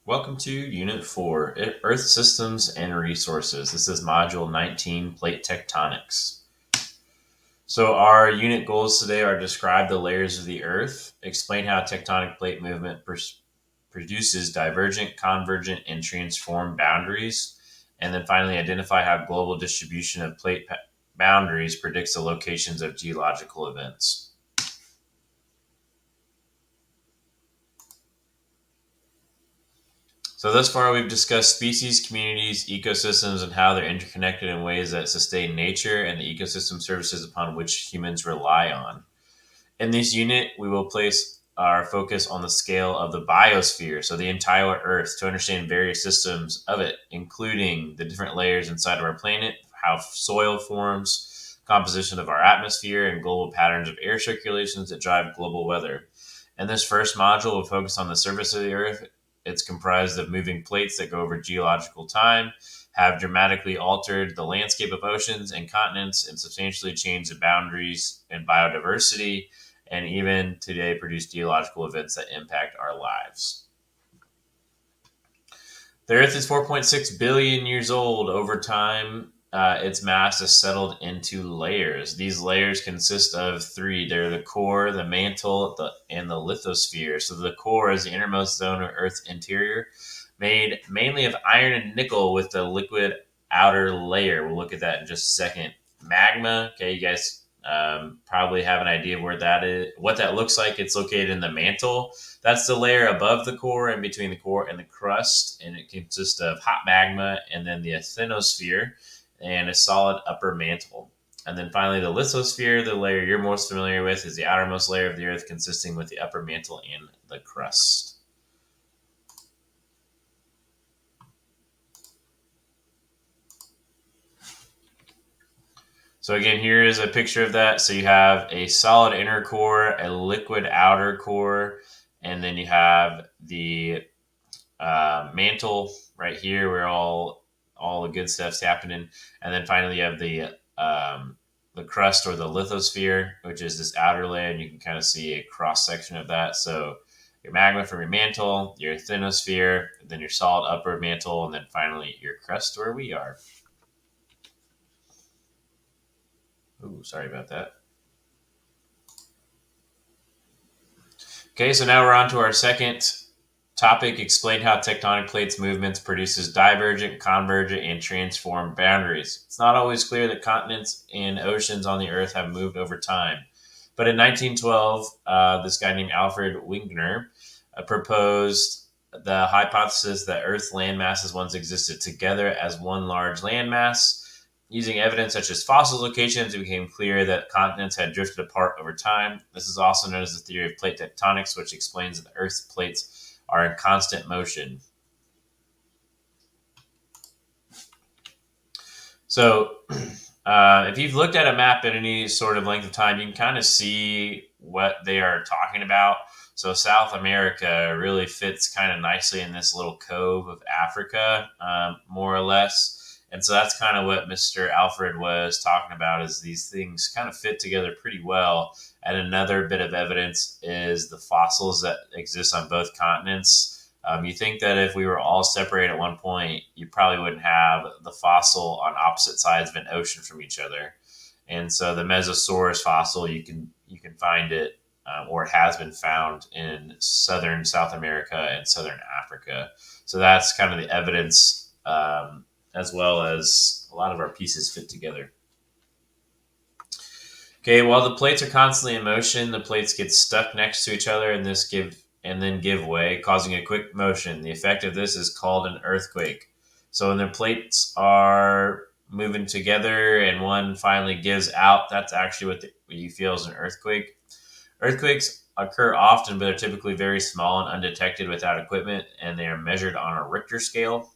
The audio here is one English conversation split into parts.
Welcome to Unit 4, Earth Systems and Resources. This is Module 19, Plate Tectonics. So our unit goals today are describe the layers of the Earth, explain how tectonic plate movement produces divergent, convergent, and transform boundaries, and then finally identify how global distribution of plate boundaries predicts the locations of geological events. So thus far, we've discussed species, communities, ecosystems, and how they're interconnected in ways that sustain nature and the ecosystem services upon which humans rely on. In this unit, we will place our focus on the scale of the biosphere, so the entire Earth, to understand various systems of it, including the different layers inside of our planet, how soil forms, composition of our atmosphere, and global patterns of air circulations that drive global weather. In this first module, we'll focus on the surface of the Earth. It's comprised of moving plates that go over geological time, have dramatically altered the landscape of oceans and continents, and substantially changed the boundaries and biodiversity, and even today produce geological events that impact our lives. The Earth is 4.6 billion years old. Over time, its mass has settled into layers. These layers consist of three. They're the core, the mantle, and the lithosphere. So the core is the innermost zone of Earth's interior, made mainly of iron and nickel with the liquid outer layer. We'll look at that in just a second. Magma, okay, you guys probably have an idea of where that is, what that looks like. It's located in the mantle. That's the layer above the core and between the core and the crust, and it consists of hot magma and then the asthenosphere and a solid upper mantle. And then finally, the lithosphere, the layer you're most familiar with, is the outermost layer of the Earth, consisting with the upper mantle and the crust. So again, here is a picture of that. So you have a solid inner core, a liquid outer core, and then you have the mantle right here where all the good stuff's happening, and then finally you have the crust or the lithosphere, which is this outer layer, and you can kind of see a cross section of that. So your magma from your mantle, your asthenosphere, then your solid upper mantle, and then finally your crust where we are. Ooh, sorry about that. Okay, so now we're on to our second topic, explain how tectonic plates movements produces divergent, convergent, and transformed boundaries. It's not always clear that continents and oceans on the Earth have moved over time. But in 1912, this guy named Alfred Wegener proposed the hypothesis that Earth land masses once existed together as one large landmass. Using evidence such as fossil locations, it became clear that continents had drifted apart over time. This is also known as the theory of plate tectonics, which explains that the Earth's plates are in constant motion. So, if you've looked at a map at any sort of length of time, you can kind of see what they are talking about. So, South America really fits kind of nicely in this little cove of Africa, more or less. And so that's kind of what Mr. Alfred was talking about, is these things kind of fit together pretty well. And another bit of evidence is the fossils that exist on both continents. You think that if we were all separated at one point, you probably wouldn't have the fossil on opposite sides of an ocean from each other. And so the Mesosaurus fossil, you can find it, or it has been found in southern South America and southern Africa. So that's kind of the evidence, as well as a lot of our pieces fit together. Okay, while the plates are constantly in motion, the plates get stuck next to each other and then give way, causing a quick motion. The effect of this is called an earthquake. So when the plates are moving together and one finally gives out, that's actually what you feel is an earthquake. Earthquakes occur often, but they're typically very small and undetected without equipment, and they are measured on a Richter scale.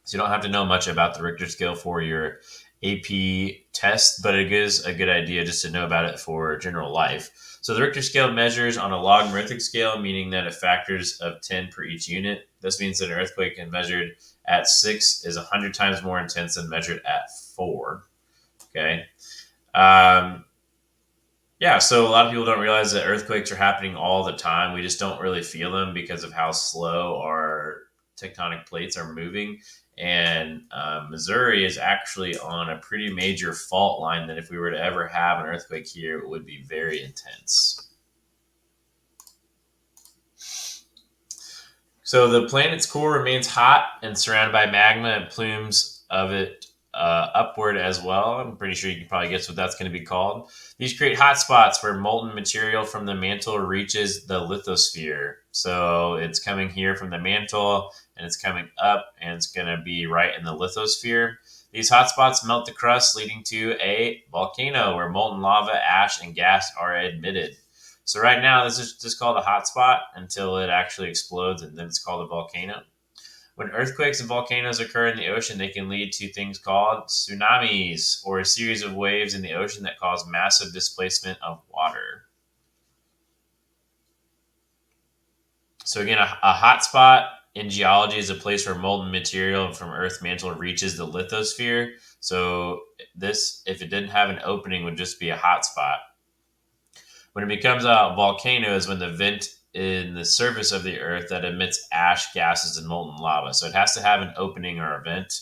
So you don't have to know much about the Richter scale for your AP test, but it is a good idea just to know about it for general life. So the Richter scale measures on a logarithmic scale, meaning that it factors of 10 per each unit. This means that an earthquake measured at 6 is 100 times more intense than measured at 4. Okay. Yeah, so a lot of people don't realize that earthquakes are happening all the time. We just don't really feel them because of how slow our tectonic plates are moving. And Missouri is actually on a pretty major fault line that if we were to ever have an earthquake here, it would be very intense. So the planet's core remains hot and surrounded by magma and plumes of it upward as well. I'm pretty sure you can probably guess what that's going to be called. These create hot spots where molten material from the mantle reaches the lithosphere. So it's coming here from the mantle and it's coming up and it's going to be right in the lithosphere. These hot spots melt the crust, leading to a volcano where molten lava, ash, and gas are emitted. So right now, this is just called a hotspot until it actually explodes, and then it's called a volcano. When earthquakes and volcanoes occur in the ocean, they can lead to things called tsunamis, or a series of waves in the ocean that cause massive displacement of water. So again, a hotspot in geology is a place where molten material from Earth's mantle reaches the lithosphere. So this, if it didn't have an opening, would just be a hotspot. When it becomes a volcano is when the vent in the surface of the earth that emits ash, gases, and molten lava. So it has to have an opening or a vent.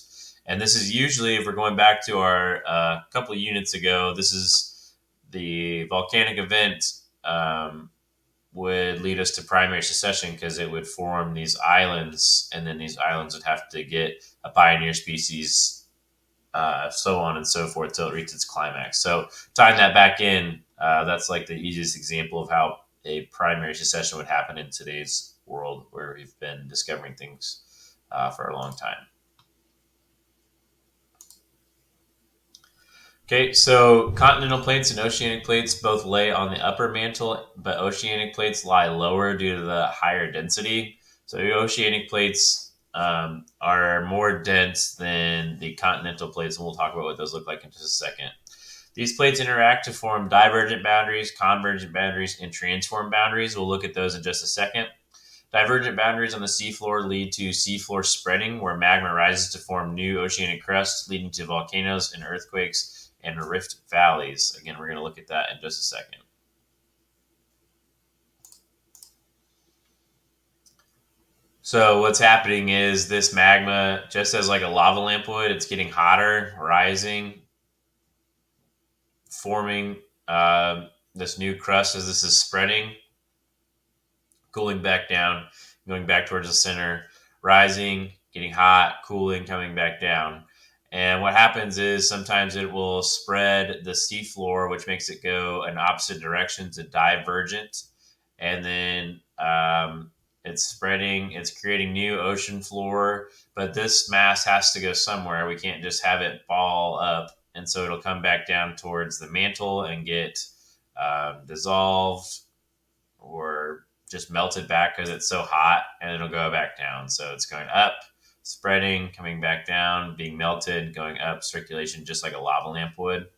And this is usually, if we're going back to our couple of units ago, this is the volcanic event would lead us to primary succession because it would form these islands, and then these islands would have to get a pioneer species, so on and so forth till it reaches its climax. So tying that back in, that's like the easiest example of how a primary succession would happen in today's world where we've been discovering things for a long time. Okay, so continental plates and oceanic plates both lay on the upper mantle, but oceanic plates lie lower due to the higher density. So the oceanic plates are more dense than the continental plates, and we'll talk about what those look like in just a second. These plates interact to form divergent boundaries, convergent boundaries, and transform boundaries. We'll look at those in just a second. Divergent boundaries on the seafloor lead to seafloor spreading, where magma rises to form new oceanic crusts, leading to volcanoes and earthquakes and rift valleys. Again, we're going to look at that in just a second. So what's happening is this magma, just as like a lava lamp would, it's getting hotter, rising, forming this new crust as this is spreading, cooling back down, going back towards the center, rising, getting hot, cooling, coming back down. And what happens is sometimes it will spread the seafloor, which makes it go in opposite directions, to divergent. And then it's spreading, it's creating new ocean floor. But this mass has to go somewhere. We can't just have it ball up. And so it'll come back down towards the mantle and get dissolved or just melted back because it's so hot, and it'll go back down. So it's going up, spreading, coming back down, being melted, going up, circulation, just like a lava lamp would.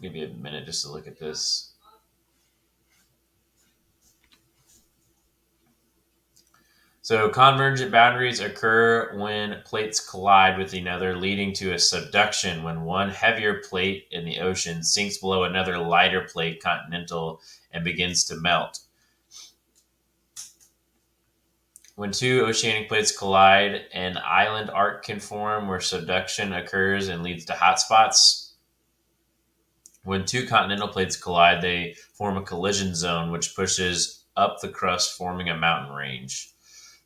Give you a minute just to look at this. So convergent boundaries occur when plates collide with another, leading to a subduction when one heavier plate in the ocean sinks below another lighter plate, continental, and begins to melt. When two oceanic plates collide, an island arc can form where subduction occurs and leads to hotspots. When two continental plates collide, they form a collision zone, which pushes up the crust, forming a mountain range.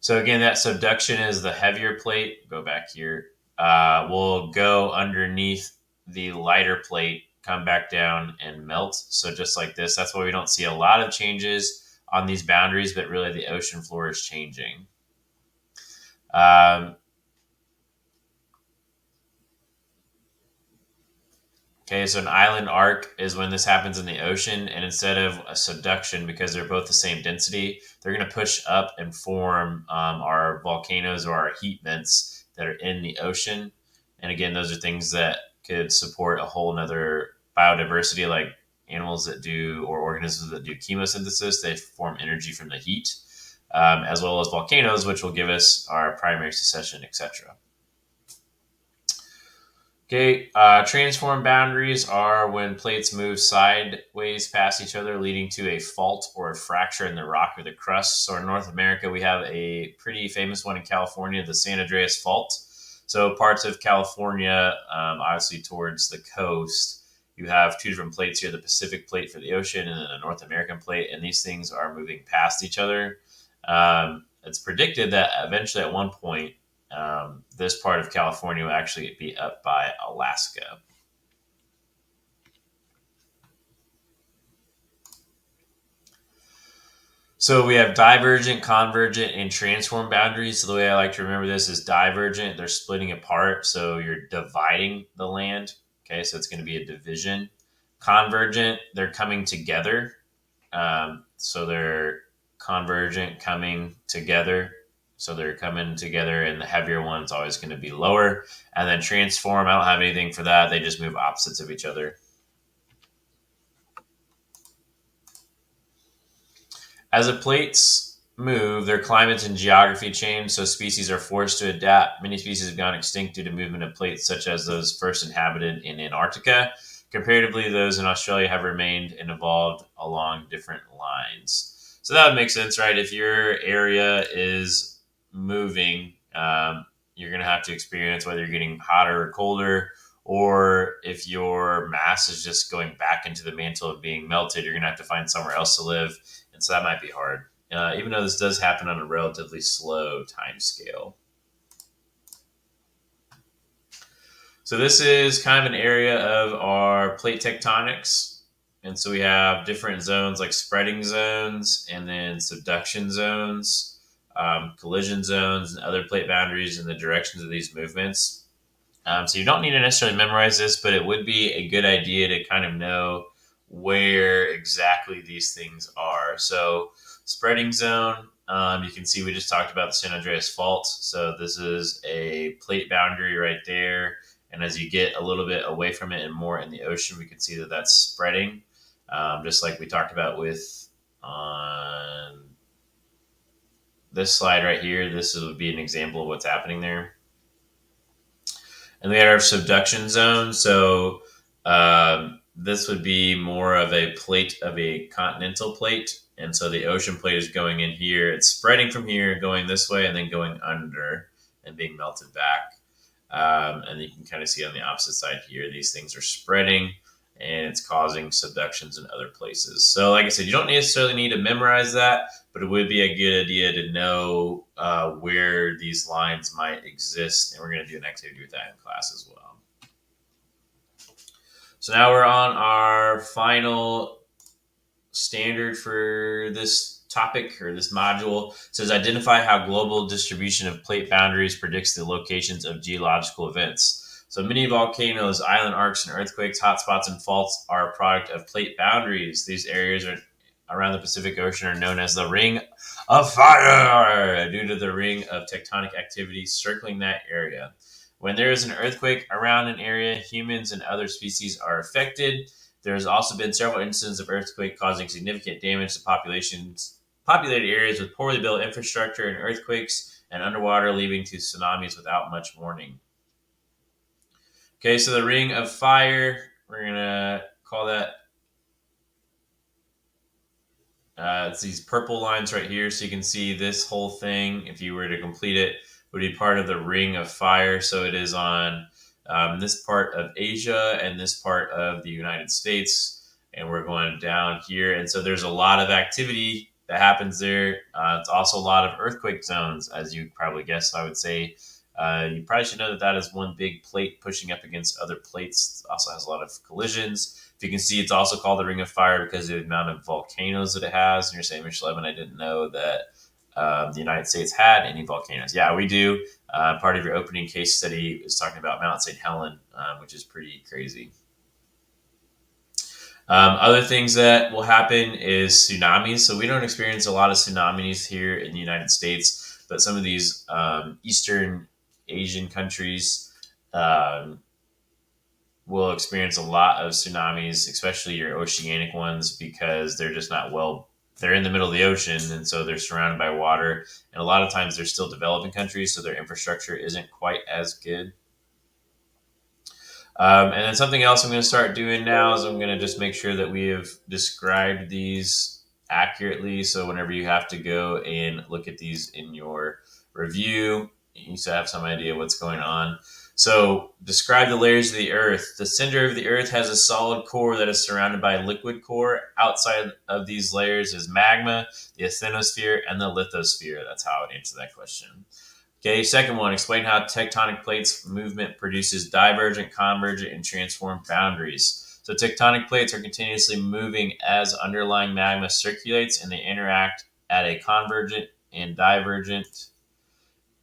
So again, that subduction is the heavier plate. Go back here. Will go underneath the lighter plate, come back down, and melt. So just like this, that's why we don't see a lot of changes on these boundaries, but really the ocean floor is changing. Okay, so an island arc is when this happens in the ocean, and instead of a subduction, because they're both the same density, they're going to push up and form our volcanoes or our heat vents that are in the ocean. And again, those are things that could support a whole nother biodiversity, like animals that do or organisms that do chemosynthesis. They form energy from the heat, as well as volcanoes, which will give us our primary succession, etc. Okay, transform boundaries are when plates move sideways past each other, leading to a fault or a fracture in the rock or the crust. So in North America, we have a pretty famous one in California, the San Andreas Fault. So parts of California, obviously towards the coast, you have two different plates here: the Pacific plate for the ocean, and then a North American plate. And these things are moving past each other. It's predicted that eventually, at one point, this part of California will actually be up by Alaska. So we have divergent, convergent, and transform boundaries. So the way I like to remember this is divergent, they're splitting apart. So you're dividing the land. Okay, so it's going to be a division. Convergent, they're coming together. So they're convergent coming together. So they're coming together, and the heavier one's always going to be lower. And then transform, I don't have anything for that. They just move opposites of each other. As the plates move, their climates and geography change, so species are forced to adapt. Many species have gone extinct due to movement of plates, such as those first inhabited in Antarctica. Comparatively, those in Australia have remained and evolved along different lines. So that would make sense, right? If your area is moving, you're going to have to experience whether you're getting hotter or colder, or if your mass is just going back into the mantle of being melted, you're going to have to find somewhere else to live, and so that might be hard. Even though this does happen on a relatively slow time scale. So this is kind of an area of our plate tectonics. And so we have different zones like spreading zones and then subduction zones, collision zones, and other plate boundaries in the directions of these movements. So you don't need to necessarily memorize this, but it would be a good idea to kind of know where exactly these things are. So spreading zone, you can see we just talked about the San Andreas Fault. So this is a plate boundary right there. And as you get a little bit away from it and more in the ocean, we can see that that's spreading, just like we talked about with on this slide right here. This would be an example of what's happening there. And we had our subduction zone. So this would be more of a plate of a continental plate. And so the ocean plate is going in here. It's spreading from here, going this way, and then going under and being melted back. And you can kind of see on the opposite side here, these things are spreading and it's causing subductions in other places. So, like I said, you don't necessarily need to memorize that, but it would be a good idea to know where these lines might exist. And we're going to do an activity with that in class as well. So now we're on our final standard for this topic or this module. It says identify how global distribution of plate boundaries predicts the locations of geological events. So many volcanoes, island arcs, and earthquakes, hotspots, and faults are a product of plate boundaries. These areas are around the Pacific Ocean are known as the Ring of Fire due to the ring of tectonic activity circling that area. When there is an earthquake around an area, humans and other species are affected. There has also been several incidents of earthquake causing significant damage to populated areas with poorly built infrastructure and earthquakes and underwater, leading to tsunamis without much warning. Okay, so the Ring of Fire, we're going to call that, it's these purple lines right here. So you can see this whole thing, if you were to complete it, would be part of the Ring of Fire. So it is on this part of Asia and this part of the United States. And we're going down here. And so there's a lot of activity that happens there. It's also a lot of earthquake zones, as you probably guessed. I would say you probably should know that that is one big plate pushing up against other plates. It also has a lot of collisions. If you can see, it's also called the Ring of Fire because of the amount of volcanoes that it has. And you're saying, Mr. Levin, I didn't know that the United States had any volcanoes. Yeah, we do. Part of your opening case study is talking about Mount St. Helen, which is pretty crazy. Other things that will happen is tsunamis. So we don't experience a lot of tsunamis here in the United States, but some of these Eastern Asian countries will experience a lot of tsunamis, especially your oceanic ones, because they're just not they're in the middle of the ocean, and so they're surrounded by water. And a lot of times they're still developing countries, so their infrastructure isn't quite as good. And then something else I'm going to start doing now is I'm going to just make sure that we have described these accurately. So whenever you have to go and look at these in your review, you still have some idea what's going on. So describe the layers of the Earth. The center of the Earth has a solid core that is surrounded by a liquid core. Outside of these layers is magma, the asthenosphere, and the lithosphere. That's how I would answer that question. Okay, second one, explain how tectonic plates movement produces divergent, convergent, and transform boundaries. So tectonic plates are continuously moving as underlying magma circulates, and they interact at a convergent and divergent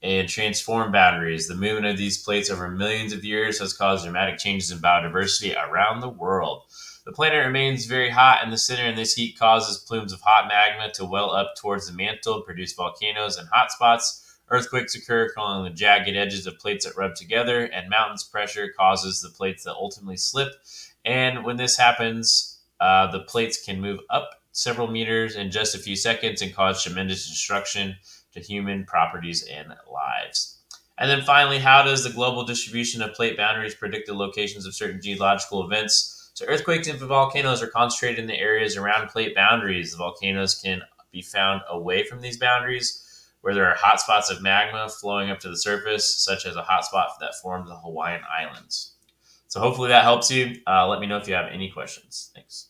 and transform boundaries. The movement of these plates over millions of years has caused dramatic changes in biodiversity around the world. The planet remains very hot in the center, and this heat causes plumes of hot magma to well up towards the mantle and produce volcanoes and hotspots. Earthquakes occur along the jagged edges of plates that rub together, and mountains pressure causes the plates that ultimately slip. And when this happens, the plates can move up several meters in just a few seconds and cause tremendous destruction to human properties and lives. And then finally, how does the global distribution of plate boundaries predict the locations of certain geological events? So earthquakes and volcanoes are concentrated in the areas around plate boundaries. The volcanoes can be found away from these boundaries, where there are hotspots of magma flowing up to the surface, such as a hotspot that formed the Hawaiian Islands. So hopefully that helps you. Let me know if you have any questions. Thanks.